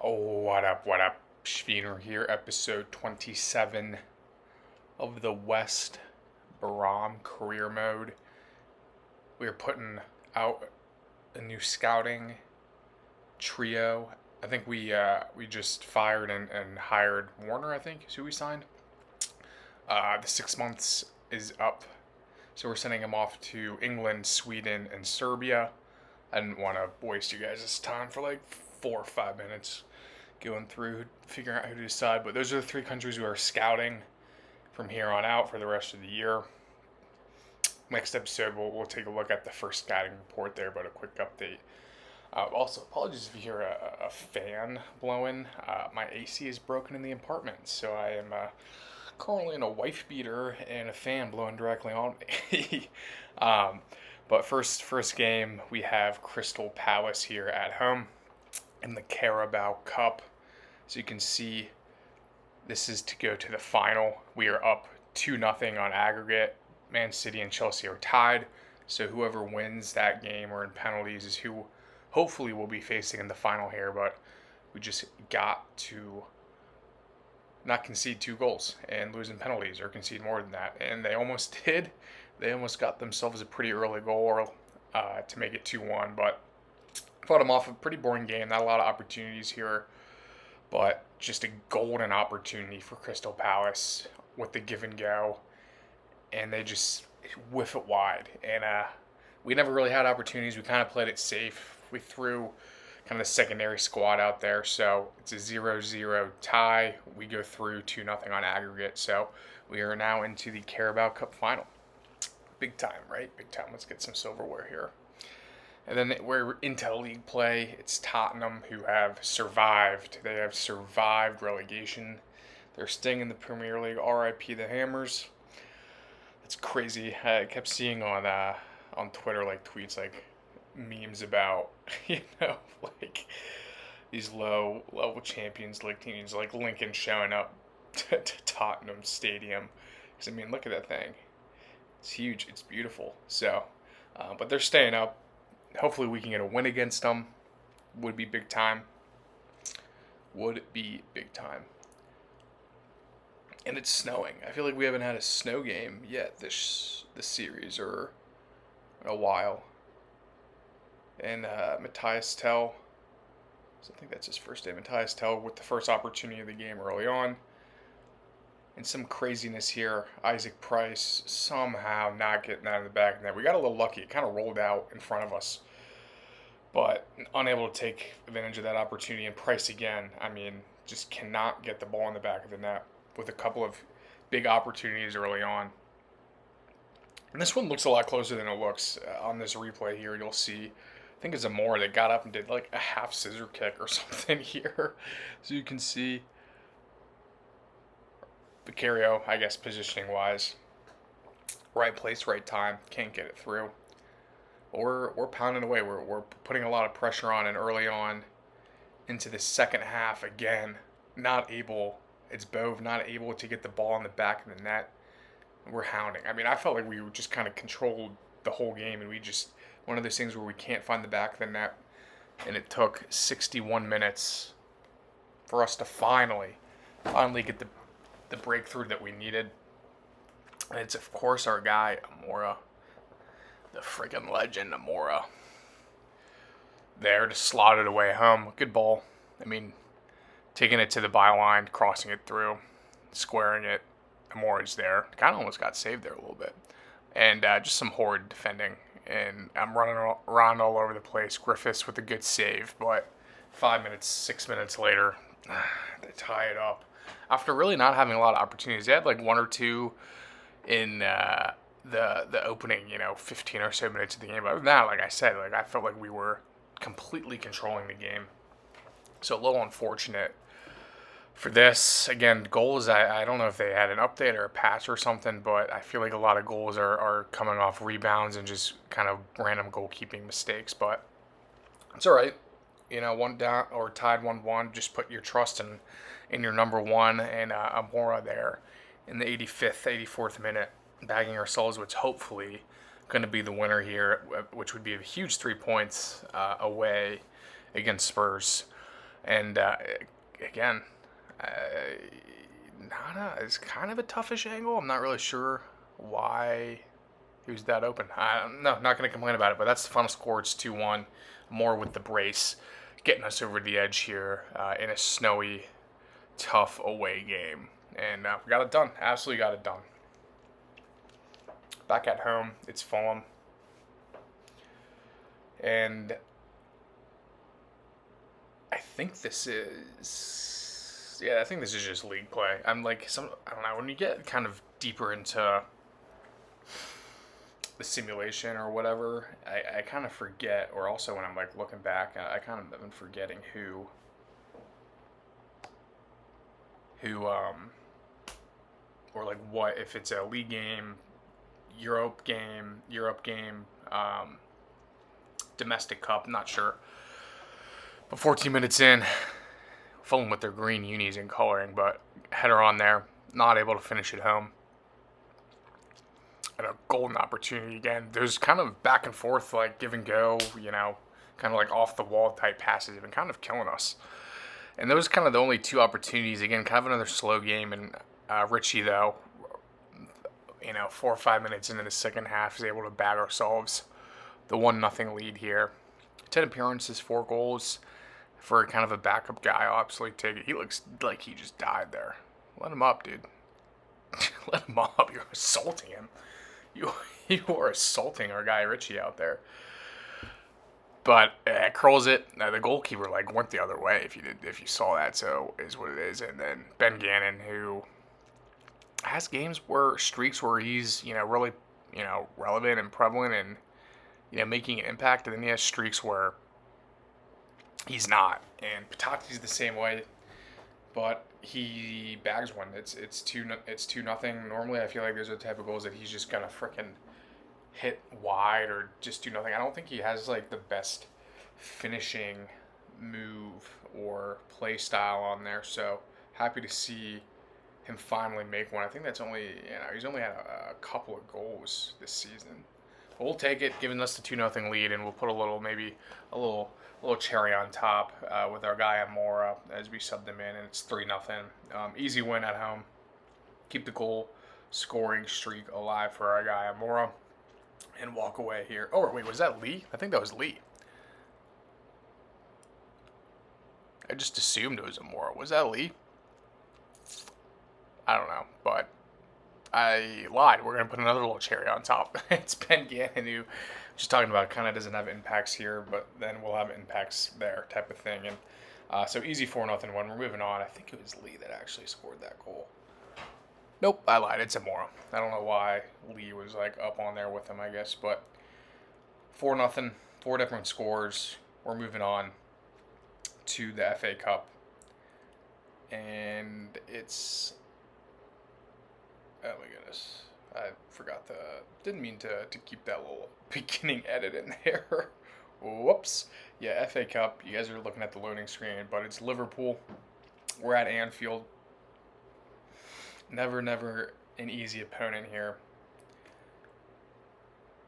Oh, what up, what up? Schwiener here, episode 27 of the West Brom career mode. We are putting out a new scouting trio. I think we just fired and hired Warner, I think, is who we signed. The 6 months is up, so we're sending him off to England, Sweden, and Serbia. I didn't want to waste you guys' time for like 4 or 5 minutes going through figuring out who to decide. But those are the three countries we are scouting from here on out for the rest of the year. Next episode, we'll take a look at the first scouting report there, but a quick update. Also, apologies if you hear a fan blowing. My AC is broken in the apartment, so I am currently in a wife beater and a fan blowing directly on me. But first game, we have Crystal Palace here at home in the Carabao Cup. So you can see this is to go to the final. We are up 2-0 on aggregate. Man City and Chelsea are tied. So whoever wins that game or in penalties is who hopefully we'll be facing in the final here. But we just got to not concede 2 goals and lose in penalties or concede more than that. And they almost did. They almost got themselves a pretty early goal to make it 2-1. But fought them off a pretty boring game. Not a lot of opportunities here, but just a golden opportunity for Crystal Palace with the give and go, and they just whiff it wide. And we never really had opportunities. We kind of played it safe. We threw kind of the secondary squad out there, so it's a 0-0 tie. We go through 2-0 on aggregate, so we are now into the Carabao Cup final. Big time, right? Big time. Let's get some silverware here. And then we're into league play. It's Tottenham who have survived. They have survived relegation. They're staying in the Premier League. RIP the Hammers. It's crazy. I kept seeing on Twitter like tweets like memes about like these low level Champions League teams like Lincoln showing up to Tottenham Stadium. Because I mean, look at that thing. It's huge. It's beautiful. So, but they're staying up. Hopefully we can get a win against them. Would be big time. Would be big time. And it's snowing. I feel like we haven't had a snow game yet this series or in a while. And Matthias Tell, I think that's his first name, Matthias Tell with the first opportunity of the game early on. And some craziness here. Isaac Price somehow not getting out of the back of that. We got a little lucky. It kind of rolled out in front of us, but unable to take advantage of that opportunity. And Price again, I mean, just cannot get the ball in the back of the net with a couple of big opportunities early on. And this one looks a lot closer than it looks on this replay here. You'll see, I think it's Zamora that got up and did like a half scissor kick or something here. So you can see Vicario, I guess, positioning-wise. Right place, right time. Can't get it through. We're pounding away. We're putting a lot of pressure on, and early on into the second half, again, not able. It's Bove not able to get the ball in the back of the net. We're hounding. I mean, I felt like we just kind of controlled the whole game, and we just, one of those things where we can't find the back of the net, and it took 61 minutes for us to finally get the breakthrough that we needed. And it's, of course, our guy, Amora. The friggin' legend, Amora. There to slot it away home. Good ball. I mean, taking it to the byline, crossing it through, squaring it. Amora's there. Kind of almost got saved there a little bit. And just some horrid defending. And I'm running around all over the place. Griffiths with a good save. But 6 minutes later, they tie it up. After really not having a lot of opportunities. They had like one or two in the opening, 15 or so minutes of the game. But other than that, like I said, like I felt like we were completely controlling the game. So a little unfortunate for this. Again, goals, I don't know if they had an update or a patch or something, but I feel like a lot of goals are coming off rebounds and just kind of random goalkeeping mistakes. But it's all right. One down or tied 1-1. Just put your trust in your number one and Amora there in the 84th minute, bagging ourselves what's hopefully going to be the winner here, which would be a huge 3 points away against Spurs. And again, uh, it's kind of a toughish angle. I'm not really sure why he was that open. No, not going to complain about it, but that's the final score. It's 2-1. More with the brace getting us over the edge here in a snowy, tough away game. And we got it done. Absolutely got it done. Back at home, it's Fulham. And I think this is... Yeah, I think this is just league play. I'm like, I don't know, when you get kind of deeper into the simulation or whatever, I kind of forget, or also when I'm like looking back, I kind of been forgetting who or like what, if it's a league game, Europe game, domestic cup, not sure. But 14 minutes in, Fulham with their green unis and coloring, but header on there, not able to finish it home. And a golden opportunity again. There's kind of back and forth, like give and go, kind of like off the wall type passes have been kind of killing us. And those are kind of the only two opportunities. Again, kind of another slow game. And Richie, though, 4 or 5 minutes into the second half, is able to bag ourselves the 1-0 lead here. 10 appearances, 4 goals for kind of a backup guy. I'll absolutely take it. He looks like he just died there. Let him up, dude. Let him up. You're assaulting him. You are assaulting our guy Richie out there. But curls it. The goalkeeper went the other way if you saw that. So is what it is. And then Ben Gannon, who has streaks where he's really relevant and prevalent and making an impact, and then he has streaks where he's not. And Patati's the same way, but he bags one. It's 2-0. Normally, I feel like there's a type of goals that he's just gonna freaking hit wide or just do nothing. I don't think he has the best finishing move or play style on there. So happy to see him finally make one. I think that's only he's only had a couple of goals this season. But we'll take it, giving us the 2-0 lead, and we'll put a little cherry on top with our guy Amora as we sub them in, and it's 3-0. Easy win at home. Keep the goal scoring streak alive for our guy Amora, and walk away here. Oh wait, was that Lee? I think that was Lee. I just assumed it was Amora. Was that Lee? I don't know, but I lied. We're going to put another little cherry on top. It's Ben Gannon, who, just talking about, kind of doesn't have impacts here, but then we'll have impacts there type of thing. And so easy 4-0 win. We're moving on. I think it was Lee that actually scored that goal. Nope, I lied. It's Amora. I don't know why Lee was up on there with him, I guess. But 4-0, 4 different scores. We're moving on to the FA Cup. And it's... Oh my goodness. I forgot didn't mean to keep that little beginning edit in there. Whoops. Yeah, FA Cup. You guys are looking at the loading screen, but it's Liverpool. We're at Anfield. Never an easy opponent here.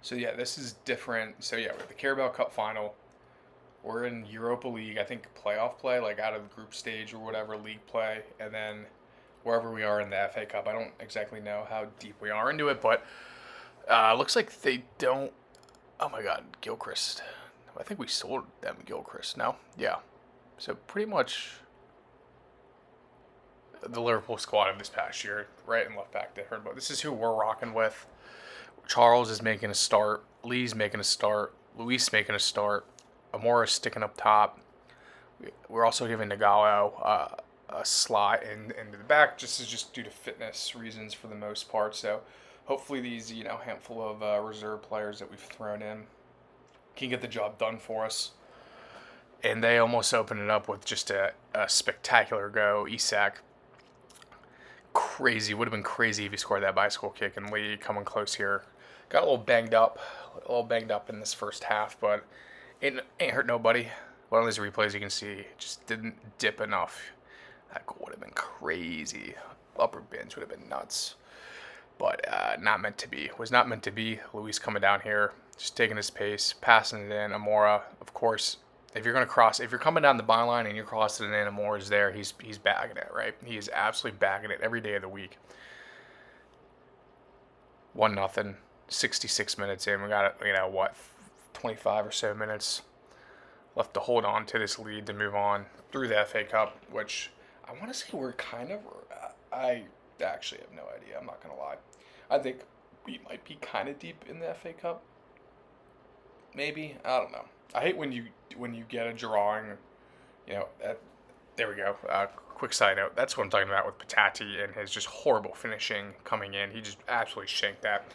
So yeah, this is different. So yeah, with the Carabao Cup final, we're in Europa League, I think playoff play, out of the group stage or whatever, league play, and then wherever we are in the FA Cup. I don't exactly know how deep we are into it, but looks like they don't... Oh my god, Gilchrist. I think we sold them Gilchrist, no? Yeah. So pretty much the Liverpool squad of this past year, right and left back different, but this is who we're rocking with. Charles is making a start. Lee's making a start. Luis making a start. Amora's sticking up top. We're also giving Nagalo a slot into the back, just due to fitness reasons for the most part. So hopefully these handful of reserve players that we've thrown in can get the job done for us. And they almost open it up with just a spectacular go. Isak, crazy, would have been crazy if he scored that bicycle kick. And Lee coming close here, got a little banged up in this first half, but it ain't hurt nobody. One of these replays you can see just didn't dip enough. That goal would have been crazy. Upper bins would have been nuts. But not meant to be. Was not meant to be. Luis coming down here, just taking his pace, passing it in. Amora, of course, if you're coming down the byline and you're crossing it in and Moore is there, he's bagging it, right? He is absolutely bagging it every day of the week. 1-0, 66 minutes in. We got, 25 or so minutes left to hold on to this lead to move on through the FA Cup, which I want to say we're kind of. I actually have no idea. I'm not gonna lie. I think we might be kind of deep in the FA Cup. Maybe, I don't know. I hate when you get a drawing. There we go. Quick side note. That's what I'm talking about with Patati and his just horrible finishing coming in. He just absolutely shanked that.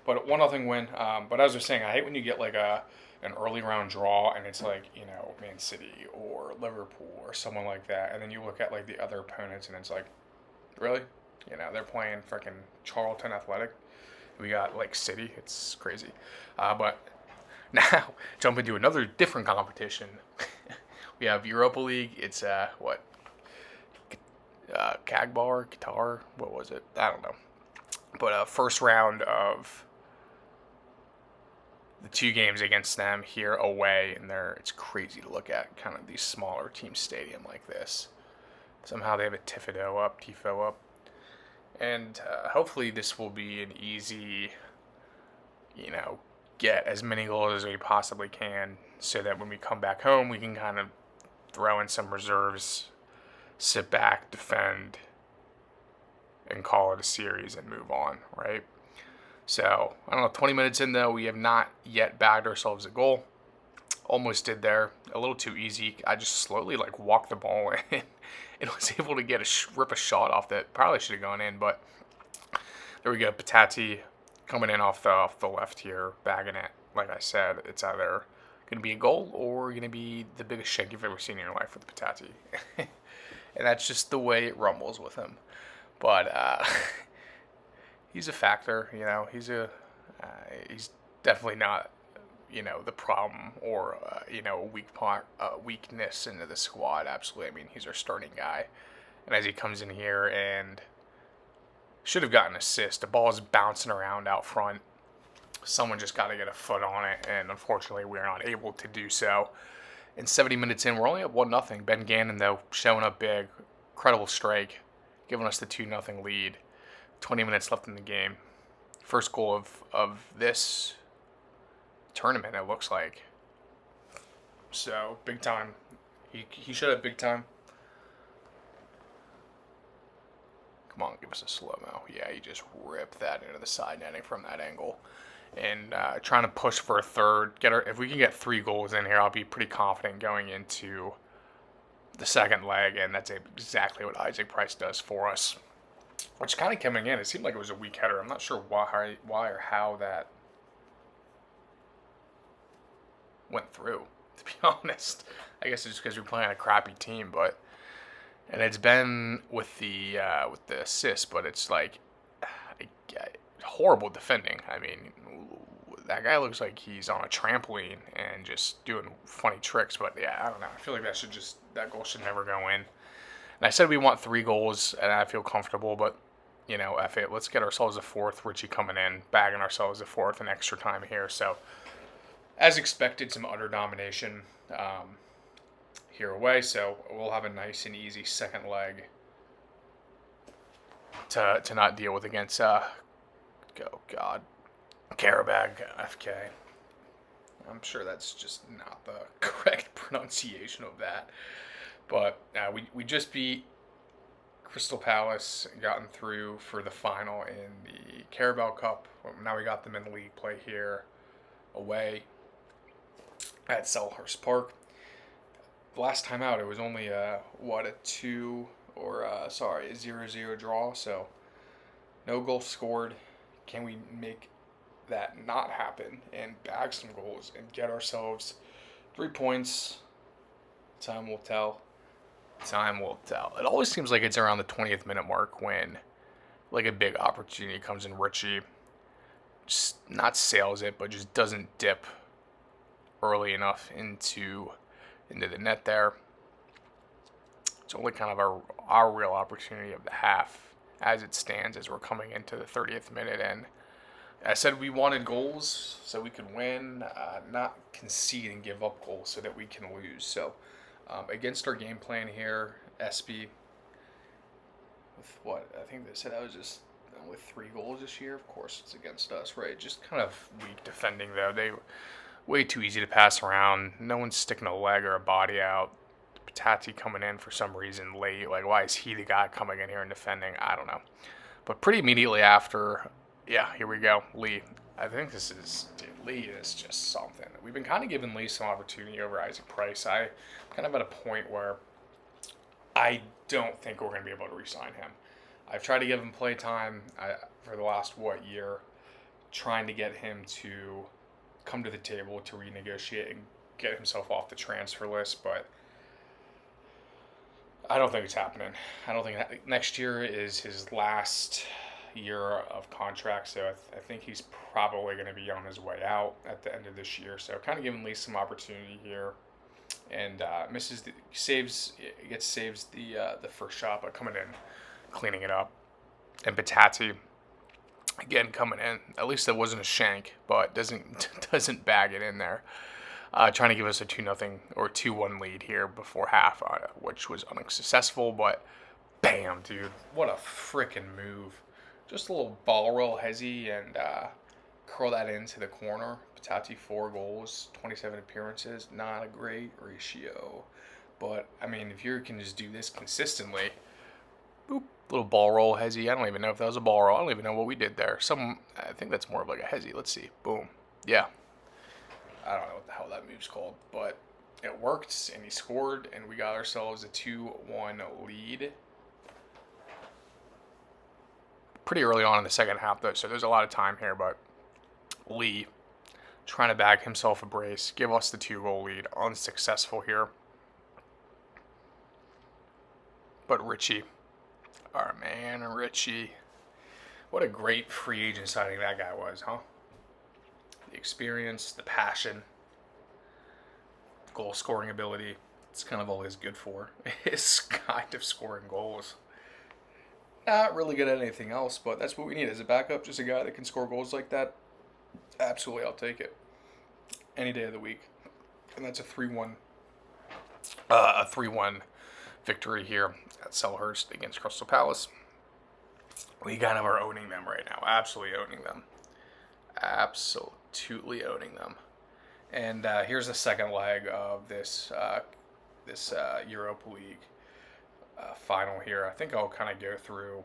But 1-0 win. But as I was saying, I hate when you get like an early round draw and it's like, Man City or Liverpool or someone like that. And then you look at like the other opponents and it's like, really? They're playing freaking Charlton Athletic. We got like City. It's crazy. But now, jump into another different competition. We have Europa League. It's Kagbar, Qatar. What was it? I don't know. But first round of the 2 games against them here away, and it's crazy to look at kind of these smaller team stadium like this. Somehow they have a tifo up, and hopefully this will be an easy, get as many goals as we possibly can, so that when we come back home, we can kind of throw in some reserves, sit back, defend, and call it a series and move on, right? So, I don't know, 20 minutes in though, we have not yet bagged ourselves a goal. Almost did there, a little too easy. I just slowly walked the ball in and was able to rip a shot off that probably should have gone in, but there we go. Patati coming in off the left here, bagging it. Like I said, it's either going to be a goal or going to be the biggest shank you've ever seen in your life with Patati. And that's just the way it rumbles with him. But he's a factor, he's definitely not, the problem or, weakness into the squad. Absolutely. I mean, he's our starting guy. And as he comes in here and should have gotten an assist, the ball is bouncing around out front. Someone just got to get a foot on it, and unfortunately we are not able to do so. And 70 minutes in, we're only up 1-0. Ben Gannon, though, showing up big. Incredible strike, giving us the 2-0 lead. 20 minutes left in the game. First goal of this tournament, it looks like. So, big time. He should have big time. Come on, give us a slow-mo. Yeah, he just ripped that into the side netting from that angle. And trying to push for a third. If we can get 3 goals in here, I'll be pretty confident going into the second leg. And that's exactly what Isaac Price does for us. Which kind of coming in, it seemed like it was a weak header. I'm not sure why or how that went through, to be honest. I guess it's just because we're playing a crappy team, and it's been with the assist, but it's like horrible defending. I mean, that guy looks like he's on a trampoline and just doing funny tricks. But yeah, I don't know. I feel like that goal should never go in. And I said we want 3 goals, and I feel comfortable, but F it. Let's get ourselves a 4th. Richie coming in, bagging ourselves a 4th in extra time here. So, as expected, some utter domination here away. So we'll have a nice and easy second leg to not deal with against CARABAO FK. I'm sure that's just not the correct pronunciation of that. But we just beat Crystal Palace, gotten through for the final in the Carabao Cup. Now we got them in league play here away at Selhurst Park. Last time out, it was only a 0-0 draw. So no goals scored. Can we make that not happen and bag some goals and get ourselves 3 points? Time will tell. Time will tell. It always seems like it's around the 20th minute mark when a big opportunity comes in. Richie just not sails it, but just doesn't dip early enough into the net there. It's only kind of our real opportunity of the half as it stands as we're coming into the 30th minute, and I said we wanted goals so we could win, not concede and give up goals so that we can lose. So against our game plan here, SB with what I think they said I was just with 3 goals this year. Of course, it's against us, right? Just kind of weak defending though. They way too easy to pass around. No one's sticking a leg or a body out. Patati coming in for some reason late. Like, why is he the guy coming in here and defending? I don't know. But pretty immediately after, yeah, here we go. Lee. I think this is, dude, Lee is just something. We've been kind of giving Lee some opportunity over Isaac Price. I kind of at a point where I don't think we're going to be able to re-sign him. I've tried to give him play time for the last, year, trying to get him to come to the table to renegotiate and get himself off the transfer list, but I don't think it's happening. I don't think next year is his last year of contract, so I think he's probably going to be on his way out at the end of this year. So kind of giving Lee some opportunity here, and saves the first shot by coming in, cleaning it up, and Patati again coming in. At least it wasn't a shank, but doesn't bag it in there. Trying to give us a 2-0 or 2-1 lead here before half, which was unsuccessful, but bam, dude. What a freaking move. Just a little ball roll, hezzy, and curl that into the corner. Patati 4 goals, 27 appearances. Not a great ratio. But, I mean, if you can just do this consistently, boop, little ball roll, hezzy. I don't even know if that was a ball roll. I don't even know what we did there. I think that's more of like a hezzy. Let's see. Boom. Yeah. I don't know what the hell that move's called, but it worked, and he scored, and we got ourselves a 2-1 lead. Pretty early on in the second half, though, so there's a lot of time here, but Lee trying to bag himself a brace, give us the 2-goal lead, unsuccessful here. But Richie, our man Richie, what a great free agent signing that guy was, huh? The experience, the passion, goal scoring ability. It's kind of all he's good for. Is kind of scoring goals. Not really good at anything else, but that's what we need as a backup. Just a guy that can score goals like that. Absolutely, I'll take it any day of the week. And that's a 3-1 victory here at Selhurst against Crystal Palace. We kind of are owning them right now. Absolutely owning them. Absolutely owning them. And here's the second leg of this Europa League final here. I think I'll kind of go through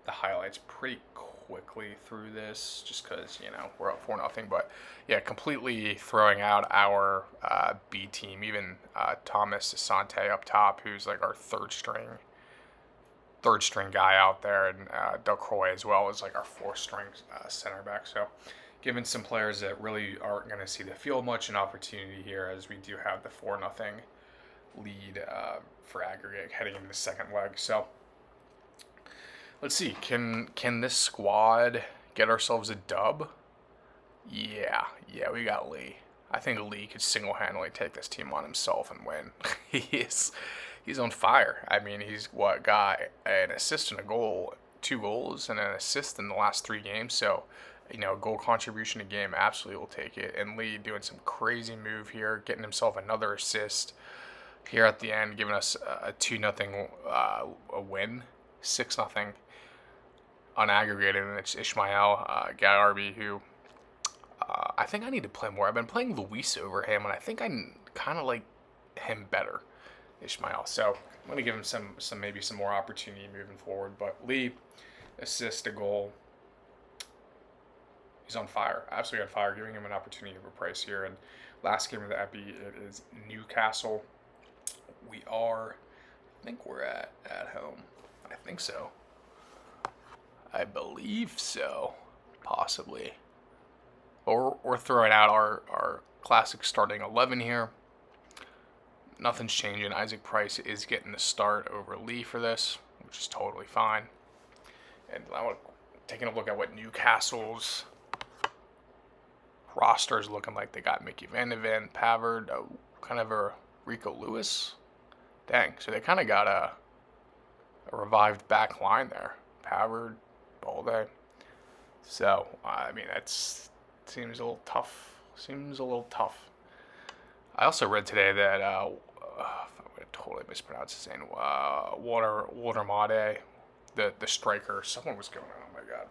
the highlights pretty quickly through this, just because we're up 4-0. But yeah, completely throwing out our B team. Even Thomas Asante up top, who's like our third string guy out there, and Delcroix as well is like our fourth string center back. So giving some players that really aren't going to see the field much an opportunity here, as we do have the 4-0 lead for aggregate heading into the second leg. So let's see, can this squad get ourselves a dub? Yeah, we got Lee. I think Lee could single-handedly take this team on himself and win. He's on fire. I mean, he's got an assist and a goal, 2 goals and an assist in the last 3 games. So, goal contribution a game, absolutely will take it. And Lee doing some crazy move here, getting himself another assist here at the end, giving us a 2-0 a win, 6-0 unaggregated. And it's Ishmael Garbi, who I think I need to play more. I've been playing Luis over him, and I think I kind of like him better, Ishmael. So I'm going to give him some maybe some more opportunity moving forward. But Lee, assist, a goal. He's on fire, absolutely on fire, giving him an opportunity of a price here. And last game of the Epi, it is Newcastle. I think we're at home. I think so. I believe so, possibly. But we're throwing out our classic starting 11 here. Nothing's changing. Isaac Price is getting the start over Lee for this, which is totally fine. And I'm taking a look at what Newcastle's roster is looking like. They got Mickey Van de Ven, Pavard, kind of a Rico Lewis. Dang, so they kind of got a revived back line there. Pavard, Balde. So, I mean, that's seems a little tough. Seems a little tough. I also read today that I'm gonna totally mispronounce his name. Watermade, the striker. Someone was going. Oh my god,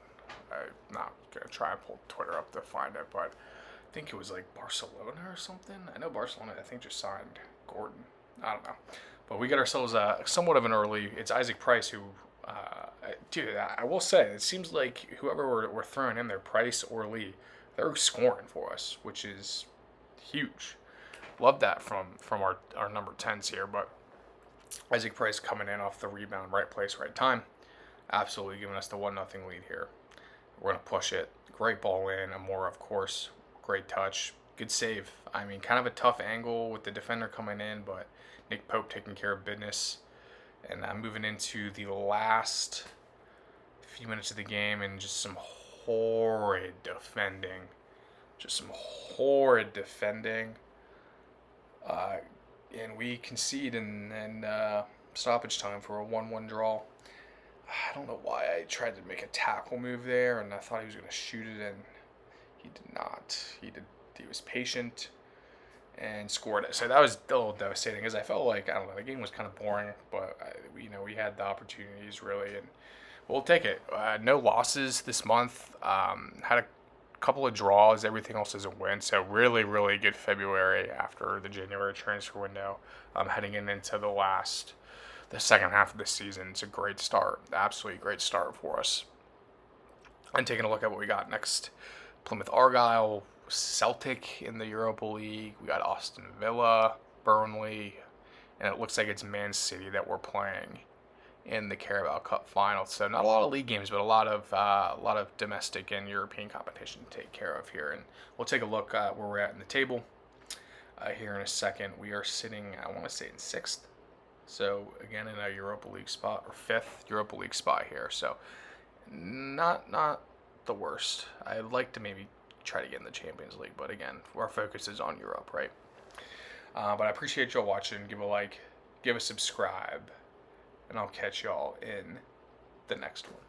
I'm not gonna try and pull Twitter up to find it, but I think it was like Barcelona or something. I know Barcelona, I think, just signed Gordon. I don't know. But we got ourselves somewhat of an early. It's Isaac Price who, dude, I will say, it seems like whoever we're throwing in there, Price or Lee, they're scoring for us, which is huge. Love that from our number 10s here. But Isaac Price coming in off the rebound, right place, right time. Absolutely giving us the 1-0 lead here. We're going to push it. Great ball in. Amora, of course. Great touch. Good save. I mean, kind of a tough angle with the defender coming in, but Nick Pope taking care of business. And I'm moving into the last few minutes of the game and just some horrid defending. Just some horrid defending. And we concede and stoppage time for a 1-1 draw. I don't know why I tried to make a tackle move there, and I thought he was going to shoot it, and he did not. He was patient and scored it. So that was a little devastating because I felt like, I don't know, the game was kind of boring, but we had the opportunities really, and we'll take it. No losses this month. Had a couple of draws. Everything else is a win. So really, really good February after the January transfer window. Heading into the second half of the season. It's a great start. Absolutely great start for us. And taking a look at what we got next. Plymouth Argyle, Celtic in the Europa League. We got Aston Villa, Burnley, and it looks like it's Man City that we're playing in the Carabao Cup final. So not a lot of league games, but a lot of domestic and European competition to take care of here. And we'll take a look at where we're at in the table here in a second. We are sitting, I want to say, in 6th. So again, in a Europa League spot, or 5th Europa League spot here. So not the worst. I'd like to maybe try to get in the Champions League, but again, our focus is on Europe, right? But I appreciate y'all watching. Give a like, give a subscribe, and I'll catch y'all in the next one.